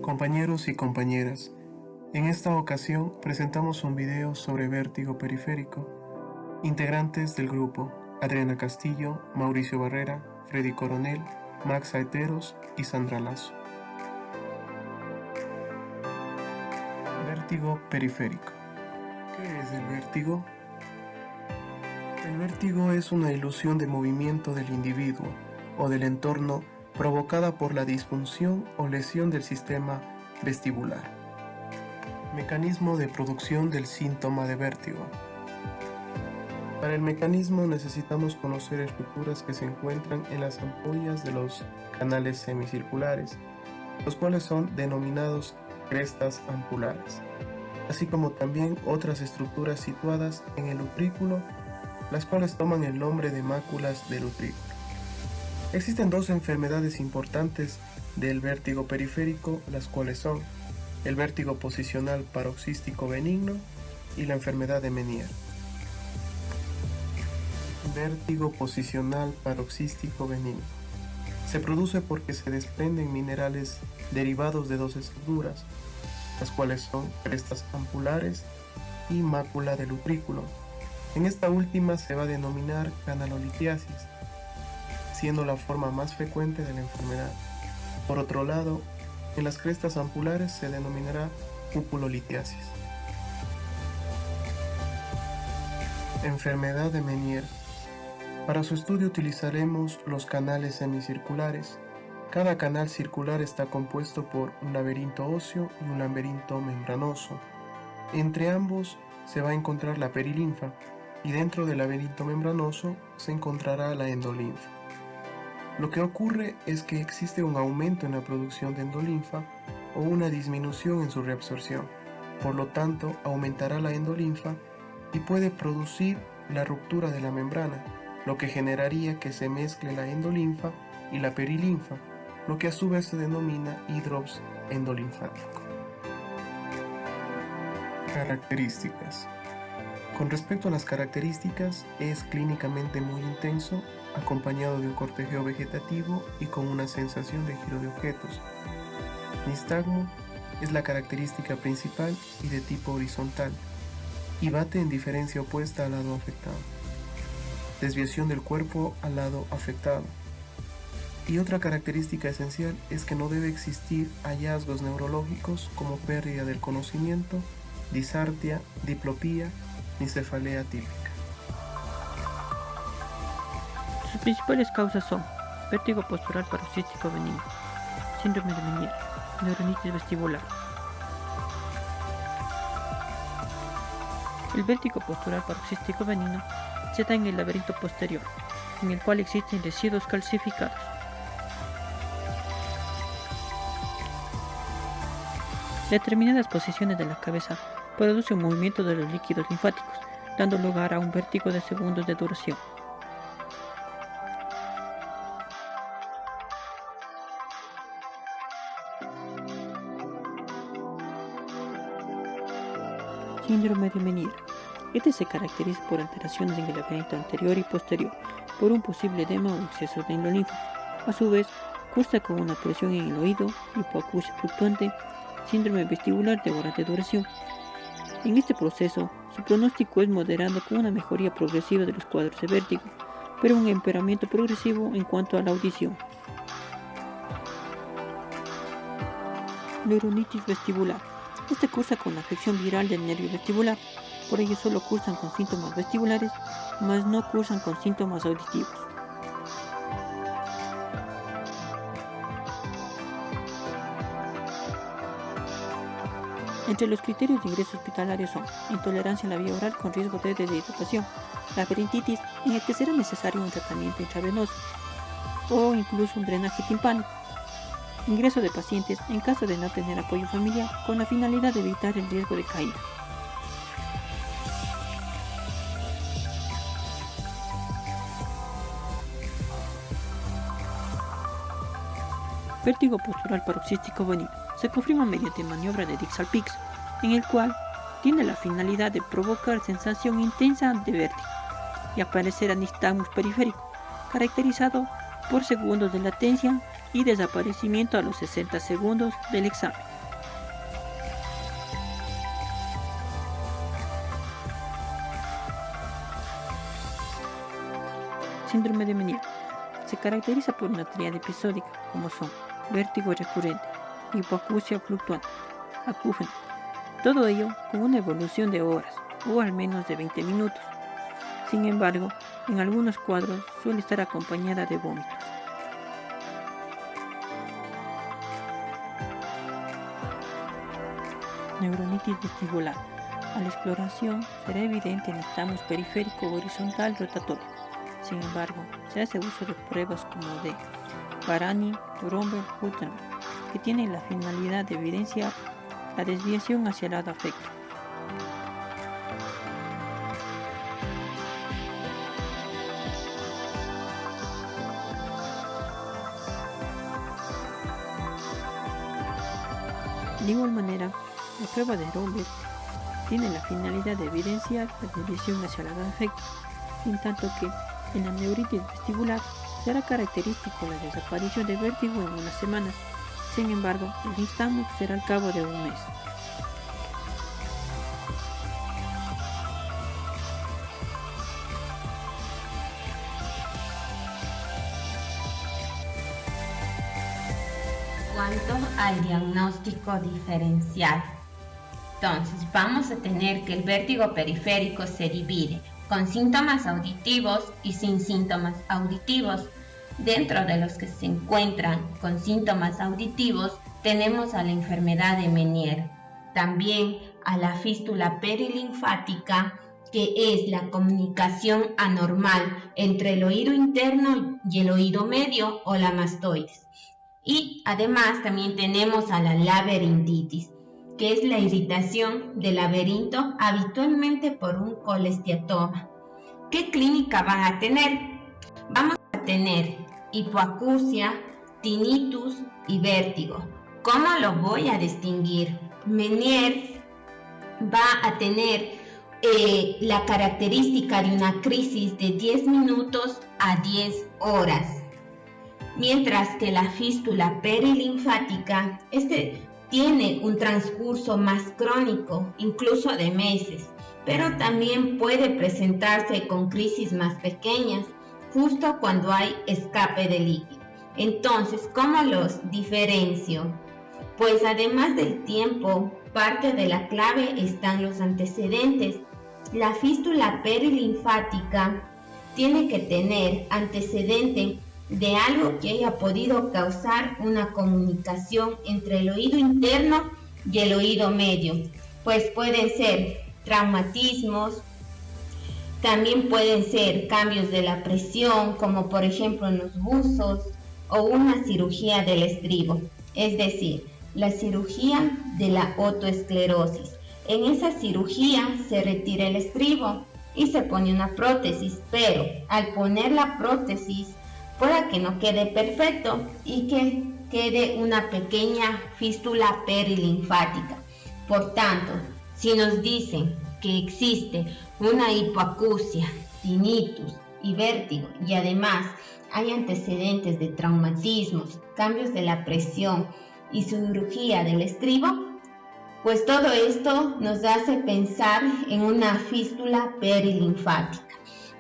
Compañeros y compañeras, en esta ocasión presentamos un video sobre vértigo periférico. Integrantes del grupo: Adriana Castillo, Mauricio Barrera, Freddy Coronel, Max Aeteros y Sandra Lazo. Vértigo periférico. ¿Qué es el vértigo? El vértigo es una ilusión de movimiento del individuo o del entorno provocada por la disfunción o lesión del sistema vestibular. Mecanismo de producción del síntoma de vértigo. Para el mecanismo necesitamos conocer estructuras que se encuentran en las ampollas de los canales semicirculares, los cuales son denominados crestas ampulares, así como también otras estructuras situadas en el utrículo, las cuales toman el nombre de máculas del utrículo. Existen dos enfermedades importantes del vértigo periférico, las cuales son el vértigo posicional paroxístico benigno y la enfermedad de Meniere. Vértigo posicional paroxístico benigno se produce porque se desprenden minerales derivados de dos estructuras, las cuales son crestas ampulares y mácula del utrículo. En esta última se va a denominar canalolitiasis, siendo la forma más frecuente de la enfermedad. Por otro lado, en las crestas ampulares se denominará pupulolitiasis. Enfermedad de Meniere. Para su estudio utilizaremos los canales semicirculares. Cada canal circular está compuesto por un laberinto óseo y un laberinto membranoso. Entre ambos se va a encontrar la perilinfa y dentro del laberinto membranoso se encontrará la endolinfa. Lo que ocurre es que existe un aumento en la producción de endolinfa o una disminución en su reabsorción. Por lo tanto, aumentará la endolinfa y puede producir la ruptura de la membrana, lo que generaría que se mezcle la endolinfa y la perilinfa, lo que a su vez se denomina hidrops endolinfático. Características. Con respecto a las características, es clínicamente muy intenso, acompañado de un cortejeo vegetativo y con una sensación de giro de objetos. Nistagmo es la característica principal y de tipo horizontal, y bate en diferencia opuesta al lado afectado. Desviación del cuerpo al lado afectado. Y otra característica esencial es que no debe existir hallazgos neurológicos como pérdida del conocimiento, disartia, diplopía, ni cefalea típica. Sus principales causas son vértigo postural paroxístico benigno, síndrome de Meniere, neuronitis vestibular. El vértigo postural paroxístico benigno se da en el laberinto posterior, en el cual existen residuos calcificados. Determinadas posiciones de la cabeza producen un movimiento de los líquidos linfáticos, dando lugar a un vértigo de segundos de duración. Síndrome de Meniere. Este se caracteriza por alteraciones en el laberinto anterior y posterior, por un posible edema o exceso de endolinfa. A su vez, cursa con una presión en el oído, hipoacusia fluctuante, síndrome vestibular de horas de duración. En este proceso, su pronóstico es moderado con una mejoría progresiva de los cuadros de vértigo, pero un empeoramiento progresivo en cuanto a la audición. Neuronitis vestibular. Este cursa con la afección viral del nervio vestibular, por ello solo cursan con síntomas vestibulares, mas no cursan con síntomas auditivos. Entre los criterios de ingreso hospitalario son intolerancia a la vía oral con riesgo de deshidratación, laberintitis en el que será necesario un tratamiento intravenoso o incluso un drenaje timpánico. Ingreso de pacientes en caso de no tener apoyo familiar con la finalidad de evitar el riesgo de caída. Vértigo postural paroxístico benigno se confirma mediante maniobra de Dick-Salping's, en el cual tiene la finalidad de provocar sensación intensa de vértigo y aparecer anistagmus periférico, caracterizado por segundos de latencia y desaparecimiento a los 60 segundos del examen. síndrome de Meniere se caracteriza por una tríada episódica, como son vértigo recurrente, hipoacusia fluctuante, acúfeno. Todo ello con una evolución de horas, o al menos de 20 minutos. Sin embargo, en algunos cuadros suele estar acompañada de vómitos. Neuronitis vestibular. A la exploración será evidente en estamos periférico horizontal rotatorio. Sin embargo, se hace uso de pruebas como de Varani, Romberg, Huttenberg, que tienen la finalidad de evidenciar la desviación hacia el lado afecto. De igual manera, la prueba de Romberg tiene la finalidad de evidenciar la desviación hacia el lado afecto, en tanto que en la neuritis vestibular será característico la desaparición de vértigo en unas semanas. Sin embargo, el nistagmus será al cabo de un mes. Cuanto al diagnóstico diferencial, entonces vamos a tener que el vértigo periférico se divide con síntomas auditivos y sin síntomas auditivos. Dentro de los que se encuentran con síntomas auditivos tenemos a la enfermedad de Meniere, también a la fístula perilinfática, que es la comunicación anormal entre el oído interno y el oído medio o la mastoides. Y además también tenemos a la laberintitis, que es la irritación del laberinto habitualmente por un colesteatoma. ¿Qué clínica van a tener? Vamos a tener hipoacusia, tinnitus y vértigo. ¿Cómo lo voy a distinguir? Meniere va a tener la característica de una crisis de 10 minutos a 10 horas, mientras que la fístula perilinfática tiene un transcurso más crónico, incluso de meses, pero también puede presentarse con crisis más pequeñas, justo cuando hay escape de líquido. Entonces, ¿cómo los diferencio? Pues además del tiempo, parte de la clave están los antecedentes. La fístula perilinfática tiene que tener antecedente de algo que haya podido causar una comunicación entre el oído interno y el oído medio, pues pueden ser traumatismos, también pueden ser cambios de la presión, como por ejemplo en los buzos, o una cirugía del estribo, es decir, la cirugía de la otoesclerosis. En esa cirugía se retira el estribo y se pone una prótesis, pero al poner la prótesis pueda que no quede perfecto y que quede una pequeña fístula perilinfática. Por tanto, si nos dicen que existe una hipoacusia, tinnitus y vértigo, y además hay antecedentes de traumatismos, cambios de la presión y cirugía del estribo, pues todo esto nos hace pensar en una fístula perilinfática.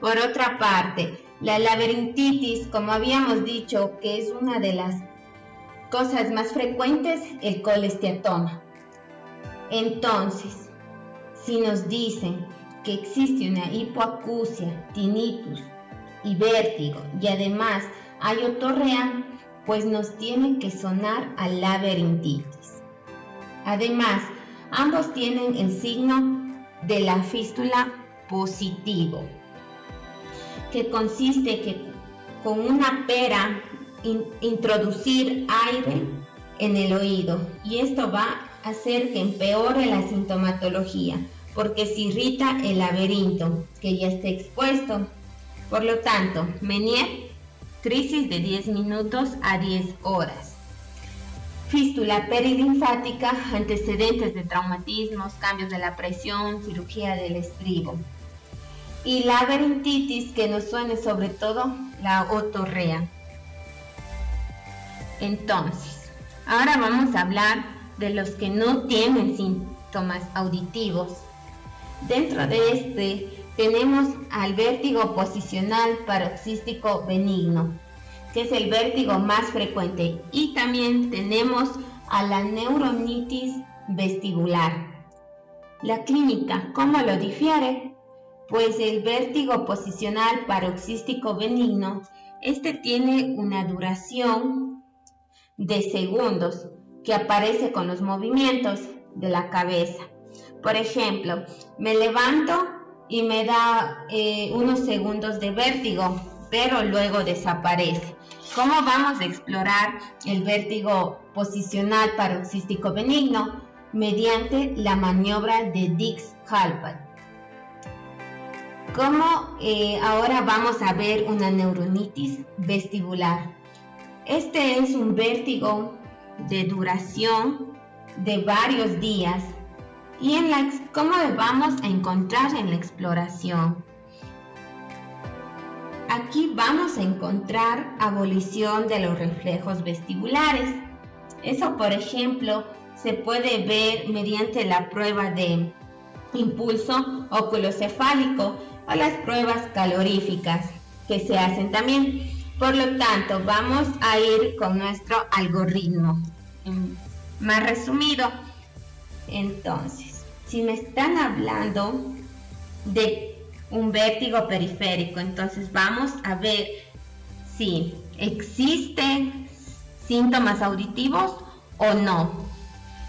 Por otra parte, la laberintitis, como habíamos dicho, que es una de las cosas más frecuentes, el colesteatoma. Entonces, si nos dicen que existe una hipoacusia, tinnitus y vértigo, y además hay otorrea, pues nos tiene que sonar a laberintitis. Además, ambos tienen el signo de la fístula positivo, que consiste que con una pera introducir aire en el oído, y esto va a hacer que empeore la sintomatología porque se irrita el laberinto que ya está expuesto. Por lo tanto, Meniere, crisis de 10 minutos a 10 horas. Fístula perilinfática, antecedentes de traumatismos, cambios de la presión, cirugía del estribo. Y laberintitis, que nos suene sobre todo la otorrea. Entonces, ahora vamos a hablar de los que no tienen síntomas auditivos. Dentro de este tenemos al vértigo posicional paroxístico benigno, que es el vértigo más frecuente, y también tenemos a la neuronitis vestibular. La clínica, ¿cómo lo difiere? Pues el vértigo posicional paroxístico benigno, este tiene una duración de segundos que aparece con los movimientos de la cabeza. Por ejemplo, me levanto y me da unos segundos de vértigo, pero luego desaparece. ¿Cómo vamos a explorar el vértigo posicional paroxístico benigno? Mediante la maniobra de Dix-Hallpern. ¿Cómo ahora vamos a ver una neuronitis vestibular? Este es un vértigo de duración de varios días. ¿Y cómo lo vamos a encontrar en la exploración? Aquí vamos a encontrar abolición de los reflejos vestibulares. Eso, por ejemplo, se puede ver mediante la prueba de impulso oculocefálico o las pruebas caloríficas que se hacen también. Por lo tanto, vamos a ir con nuestro algoritmo. Más resumido, entonces, si me están hablando de un vértigo periférico, entonces vamos a ver si existen síntomas auditivos o no.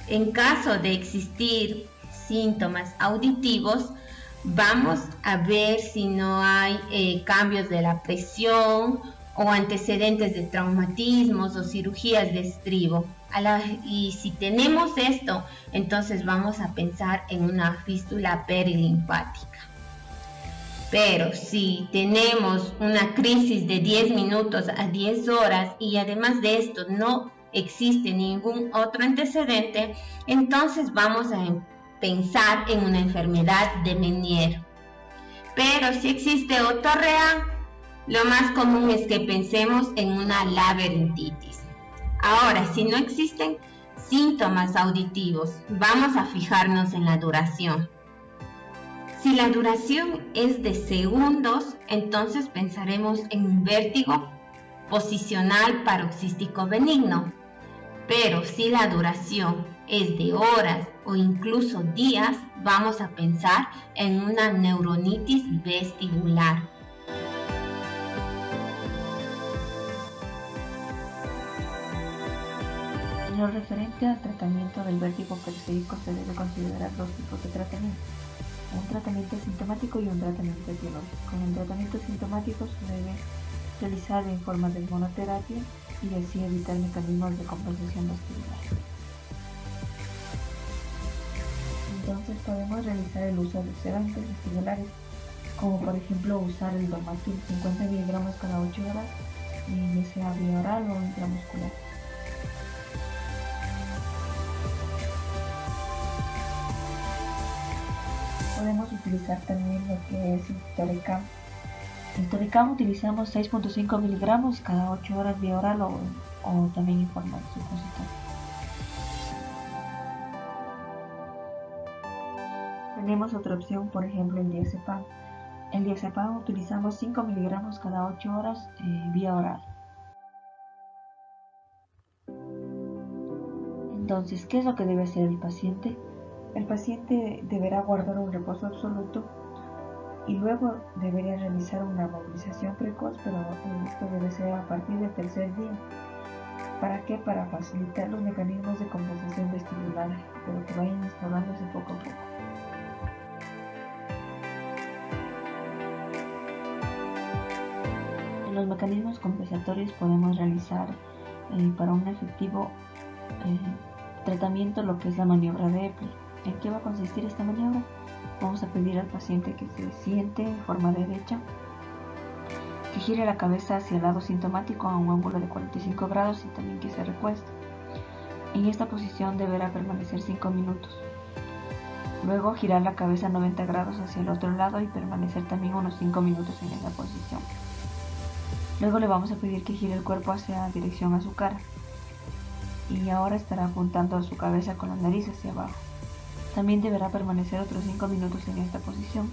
En caso de existir síntomas auditivos, vamos a ver si no hay cambios de la presión o antecedentes de traumatismos o cirugías de estribo. Y si tenemos esto, entonces vamos a pensar en una fístula perilinfática. Pero si tenemos una crisis de 10 minutos a 10 horas y además de esto no existe ningún otro antecedente, entonces vamos a pensar en una enfermedad de Meniere. Pero si existe otorrea, lo más común es que pensemos en una laberintitis. Ahora, si no existen síntomas auditivos, vamos a fijarnos en la duración. Si la duración es de segundos, entonces pensaremos en un vértigo posicional paroxístico benigno. Pero si la duración es de horas o incluso días, vamos a pensar en una neuronitis vestibular. En lo referente al tratamiento del vértigo periférico se debe considerar dos tipos de tratamiento: un tratamiento sintomático y un tratamiento etiológico. En el tratamiento sintomático se debe realizar en forma de monoterapia y así evitar mecanismos de compensación vestibular. Entonces podemos realizar el uso de sedantes vestibulares, como por ejemplo usar el Dormatil 50 mg cada 8 horas, ya sea vía oral o intramuscular. Podemos utilizar también lo que es el Toricam. El Toricam utilizamos 6.5 mg cada 8 horas vía oral o también en forma de supositorio. Tenemos otra opción, por ejemplo el diazepam. El diazepam utilizamos 5 mg cada 8 horas vía oral. Entonces, ¿qué es lo que debe hacer el paciente? El paciente deberá guardar un reposo absoluto y luego debería realizar una movilización precoz, pero esto debe ser a partir del tercer día. ¿Para qué? Para facilitar los mecanismos de compensación vestibular, pero que vayan instaurándose poco a poco. En los mecanismos compensatorios podemos realizar para un efectivo tratamiento lo que es la maniobra de Eppler. ¿En qué va a consistir esta maniobra? Vamos a pedir al paciente que se siente en forma derecha, que gire la cabeza hacia el lado sintomático a un ángulo de 45 grados y también que se recueste. En esta posición deberá permanecer 5 minutos. Luego girar la cabeza a 90 grados hacia el otro lado y permanecer también unos 5 minutos en esa posición. Luego le vamos a pedir que gire el cuerpo hacia dirección a su cara. Y ahora estará apuntando a su cabeza con la nariz hacia abajo. También deberá permanecer otros 5 minutos en esta posición.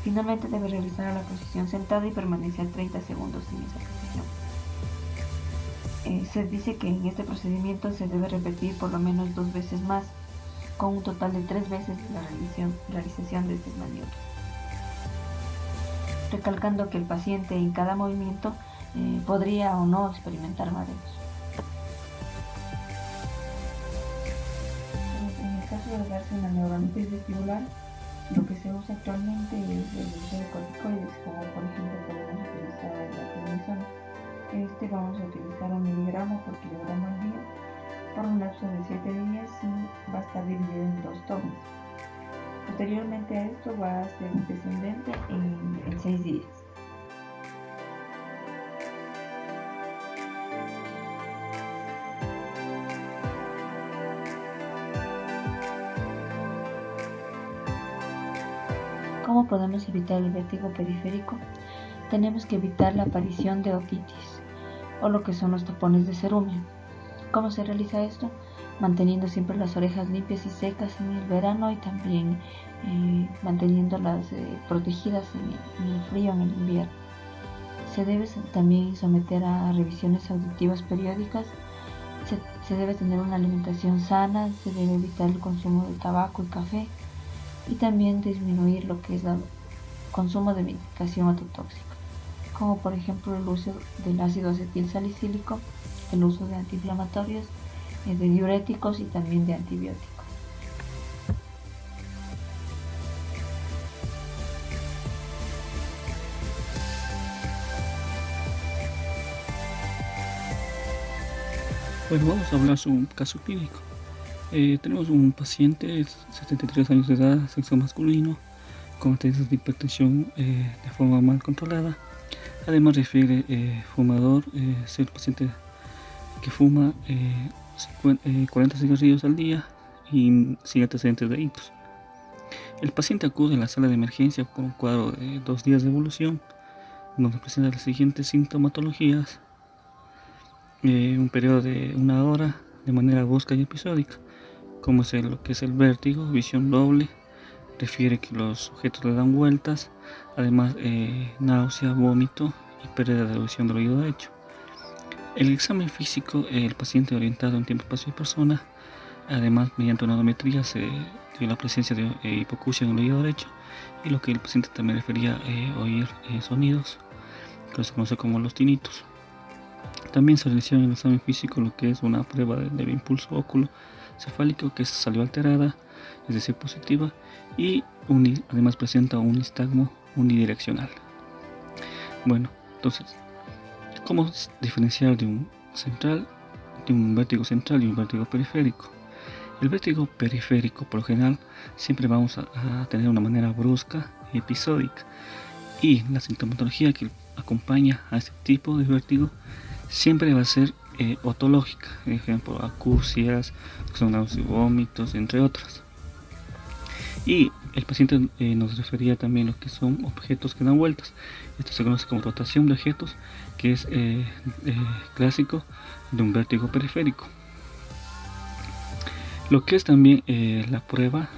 Finalmente debe regresar a la posición sentada y permanecer 30 segundos en esa posición. Se dice que en este procedimiento se debe repetir por lo menos 2 veces más, con un total de 3 veces la realización de estas maniobras. Recalcando que el paciente en cada movimiento podría o no experimentar mareos. En el caso de darse una neuronitis vestibular, lo que se usa actualmente es el uso de corticoides, como por ejemplo podemos utilizar la prednisona. Vamos a utilizar 1 miligramo por kilogramo al día por un lapso de 7 días y va a estar dividido en 2 tomas. Posteriormente a esto va a ser descendente en 6 días. ¿Cómo podemos evitar el vértigo periférico? Tenemos que evitar la aparición de otitis, o lo que son los tapones de cerúmeo. ¿Cómo se realiza esto? Manteniendo siempre las orejas limpias y secas en el verano y también manteniéndolas protegidas en el frío en el invierno. Se debe también someter a revisiones auditivas periódicas. Se debe tener una alimentación sana, se debe evitar el consumo de tabaco y café y también disminuir lo que es el consumo de medicación ototóxica, como por ejemplo el uso del ácido acetil salicílico, el uso de antiinflamatorios, de diuréticos y también de antibióticos. Bueno, vamos a hablar sobre un caso clínico. Tenemos un paciente de 73 años de edad, sexo masculino, con antecedentes de hipertensión de forma mal controlada. Además refiere fumador, ser paciente que fuma 40 cigarrillos al día y sin antecedentes de ictus. El paciente acude a la sala de emergencia por un cuadro de 2 días de evolución, donde presenta las siguientes sintomatologías: un periodo de 1 hora de manera brusca y episódica, como es lo que es el vértigo, visión doble, refiere que los objetos le dan vueltas, además náusea, vómito y pérdida de audición del oído derecho. El examen físico, el paciente orientado en tiempo, espacio y persona, además mediante una odometría se dio la presencia de hipoacusia en el oído derecho, y lo que el paciente también refería oír sonidos, que se conoce como los tinitos. También se realizó en el examen físico lo que es una prueba del impulso óculo cefálico, que salió alterada, es decir, positiva, y además presenta un nistagmo unidireccional. Bueno, entonces, ¿cómo diferenciar de un vértigo central y un vértigo periférico? El vértigo periférico, por lo general, siempre vamos a tener una manera brusca y episódica, y la sintomatología que acompaña a este tipo de vértigo siempre va a ser otológica, por ejemplo, acusias, náuseas y vómitos, entre otras. Y el paciente nos refería también a lo que son objetos que dan vueltas. Esto se conoce como rotación de objetos, que es clásico de un vértigo periférico. Lo que es también la prueba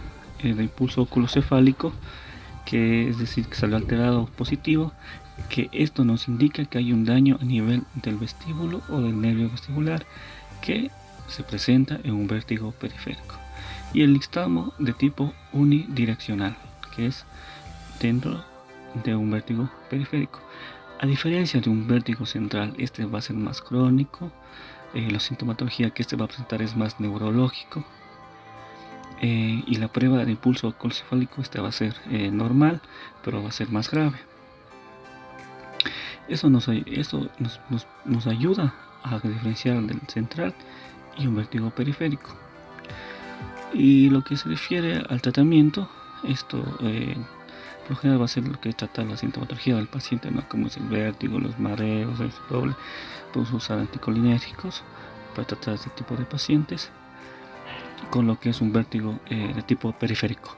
de impulso oculocefálico, que es decir, que salió alterado o positivo, que esto nos indica que hay un daño a nivel del vestíbulo o del nervio vestibular que se presenta en un vértigo periférico. Y el nistagmo de tipo unidireccional, que es dentro de un vértigo periférico. A diferencia de un vértigo central, este va a ser más crónico, la sintomatología que este va a presentar es más neurológico, y la prueba de impulso oculocefálico va a ser normal, pero va a ser más grave. Eso nos ayuda a diferenciar del central y un vértigo periférico. Y lo que se refiere al tratamiento, esto por lo general va a ser lo que trata la sintomatología del paciente, ¿no? Como es el vértigo, los mareos, el doble. Podemos usar anticolinérgicos para tratar este tipo de pacientes con lo que es un vértigo de tipo periférico.